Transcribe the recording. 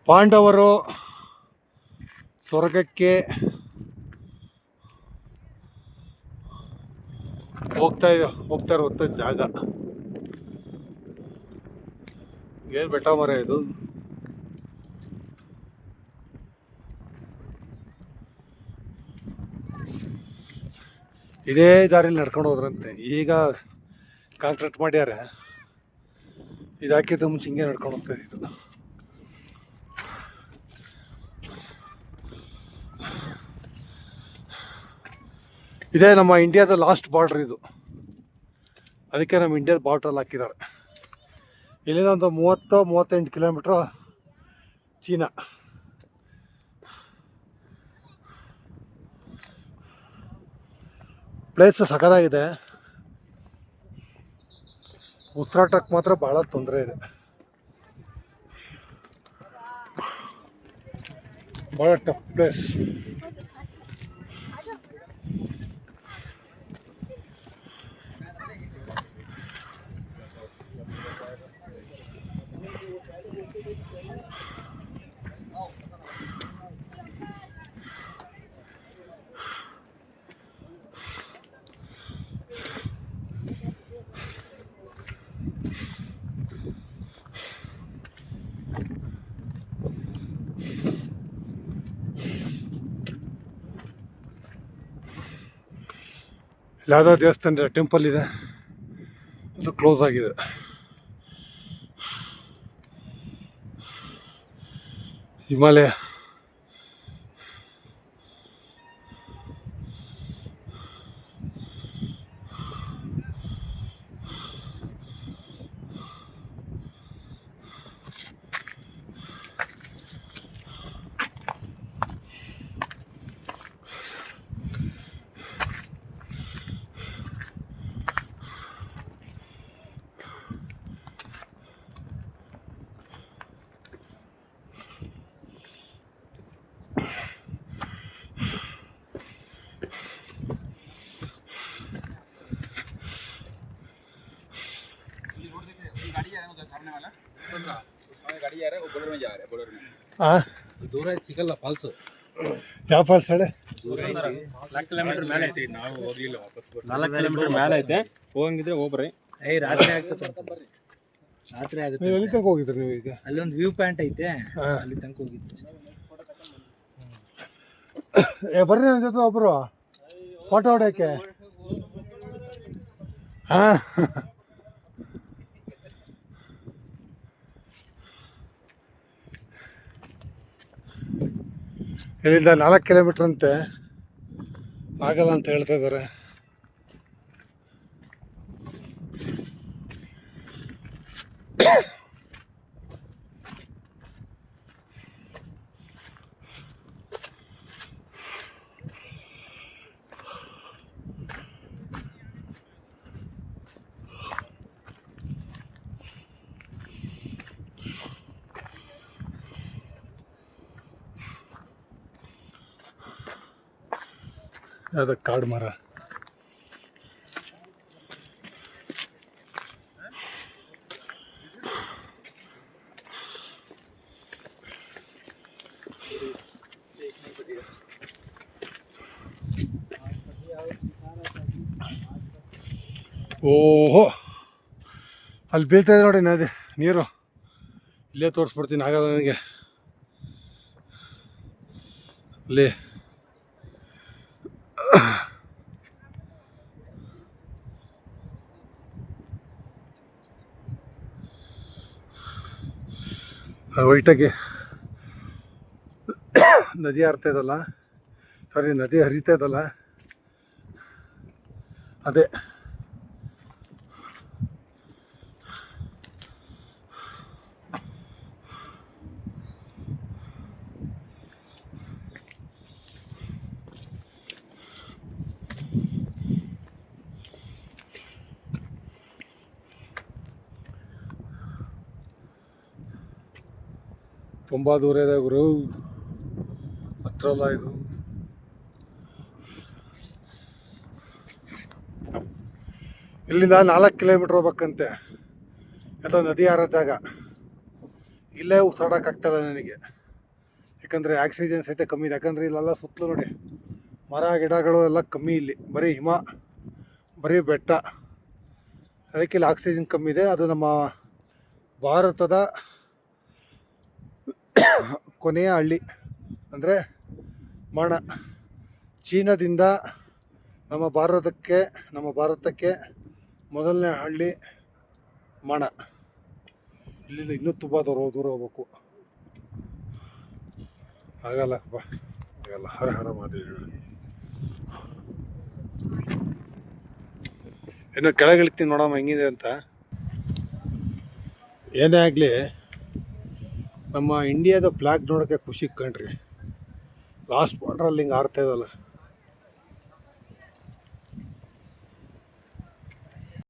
ಪಾಂಡವರು ಸ್ವರ್ಗಕ್ಕೆ ಹೋಗ್ತಾ ಇರುವಂಥ ಜಾಗ. ಏನು ಬೆಟ್ಟ ಮರ ಇದು. ಇದೇ ದಾರಿಲಿ ನಡ್ಕೊಂಡು ಹೋದ್ರಂತೆ. ಈಗ ಕಾಂಕ್ರೀಟ್ ಮಾಡ್ಯಾರ. ಇದಾಕಿದ್ದು ಮುಂಚೆ ಹಿಂಗೆ ನಡ್ಕೊಂಡು ಹೋಗ್ತಾ ಇದ್ದು. ಇದೇ ನಮ್ಮ ಇಂಡಿಯಾದ ಲಾಸ್ಟ್ ಬಾರ್ಡ್ರ್ ಇದು. ಅದಕ್ಕೆ ನಮ್ಮ ಇಂಡಿಯಾದ ಬಾರ್ಡ್ರಲ್ಲಿ ಹಾಕಿದ್ದಾರೆ. ಇಲ್ಲಿಂದ ಒಂದು 30-38 ಕಿಲೋಮೀಟ್ರ್ ಚೀನಾ. ಪ್ಲೇಸ್ ಸಖತ್ತಾಗಿದೆ. ಉಸಿರಾಟಕ್ಕೆ ಮಾತ್ರ ಭಾಳ ತೊಂದರೆ ಇದೆ. ಭಾಳ ಟಫ್ ಪ್ಲೇಸ್. ಯಾವುದೋ ದೇವಸ್ಥಾನ ಟೆಂಪಲ್ ಇದೆ, ಅದು ಕ್ಲೋಸ್ ಆಗಿದೆ. ಹಿಮಾಲಯ ದೂರ ಸಿಗಲ್ಲ ಫಾಲ್ಸ್. ಯಾವ ಫಾಲ್ಸ್ ಹೇಳಿ? 4 ಕಿಲೋಮೀಟರ್ ಮೇಲೆ ಐತಿ. ನಾವು ಹೋಗ್ಲಿಲ್ಲ, ವಾಪಸ್ 4 ಕಿಲೋಮೀಟರ್ ಮೇಲೆ ಐತೆ. ಹೋಗಂಗಿದ್ರೆ ಹೋಗ್ರಿ. ರಾತ್ರಿ ಆಗುತ್ತೆ. ರಾತ್ರಿ ಆಗುತ್ತೆ. ಎಲ್ಲಿ ತನಕ ಹೋಗಿದ್ರಿ ನೀವು ಈಗ? ಅಲ್ಲಿ ಒಂದು ವ್ಯೂ ಪಾಯಿಂಟ್ ಐತೆ, ಅಲ್ಲಿ ತನಕ ಹೋಗಿದ್ವಿ. ಬರ್ರಿ ನನ್ನ ಜೊತೆ ಒಬ್ರು ಫೋಟೋ ಹೊಡ್ಯಕ್ಕೆ. ಹಾಂ, ಇಲ್ಲಿಂದ 4 ಕಿಲೋಮೀಟ್ರ್ ಅಂತೆ. ಆಗಲ್ಲ ಅಂತ ಹೇಳ್ತಾ ಇದ್ದಾರೆ. ಅದು ಕಾಡು ಮರ. ಓಹೋ, ಅಲ್ಲಿ ಬೀಳ್ತಾ ಇದೆ ನೋಡಿ ನದಿ ನೀರು. ಇಲ್ಲೇ ತೋರಿಸ್ಬಿಡ್ತೀನಿ, ಆಗಲ್ಲ ನನಗೆ. ಅಲ್ಲಿ ವೈಟಾಗಿ ನದಿ ಹರಿತಾ ಇದಲ್ಲ, ನದಿ ಹರಿತಾ ಇದಲ್ಲ, ಅದೇ. ತುಂಬ ದೂರ ಇದೆ ಗುರು, ಹತ್ರ ಅಲ್ಲ ಇದು. ಇಲ್ಲಿಂದ 4 ಕಿಲೋಮೀಟ್ರ್ ಹೋಗ್ಬೇಕಂತೆ. ಅಥವಾ ನದಿ ಹರೋ ಜಾಗ. ಇಲ್ಲೇ ಉಸಿರಾಡೋಕ್ಕಾಗ್ತಲ್ಲ ನನಗೆ. ಯಾಕಂದರೆ ಆಕ್ಸಿಜನ್ ಸಹಿತ ಕಮ್ಮಿ ಇದೆ. ಯಾಕಂದರೆ ಇಲ್ಲೆಲ್ಲ ಸುತ್ತಲೂ ನೋಡಿ ಮರ ಗಿಡಗಳು ಎಲ್ಲ ಕಮ್ಮಿ, ಇಲ್ಲಿ ಬರೀ ಹಿಮ, ಬರೀ ಬೆಟ್ಟ. ಅದಕ್ಕೆ ಇಲ್ಲಿ ಆಕ್ಸಿಜನ್ ಕಮ್ಮಿ ಇದೆ. ಅದು ನಮ್ಮ ಭಾರತದ ಕೊನೆಯ ಹಳ್ಳಿ ಅಂದರೆ ಮಾಣ. ಚೀನಾದಿಂದ ನಮ್ಮ ಭಾರತಕ್ಕೆ ಮೊದಲನೇ ಹಳ್ಳಿ ಮಾಣ. ಇಲ್ಲಿಂದ ಇನ್ನೂ ತುಂಬ ದೂರ ಹೋಗ್ಬೇಕು. ಆಗಲ್ಲಪ್ಪ, ಆಗಲ್ಲ. ಹರ ಹರ ಮಾದೇವ. ಏನೋ ಕೆಳಗಿಳಿತೀನಿ ನೋಡಮ್ಮ ಹೆಂಗಿದೆ ಅಂತ. ಏನೇ ಆಗಲಿ ನಮ್ಮ ಇಂಡಿಯಾದ ಫ್ಲಾಗ್ ನೋಡೋಕ್ಕೆ ಖುಷಿ ಕಣ್ರಿ. ಲಾಸ್ಟ್ ಬಾರ್ಡ್ರಲ್ಲಿ ಹಿಂಗೆ ಆರ್ತಾ ಇದಲ್ಲ.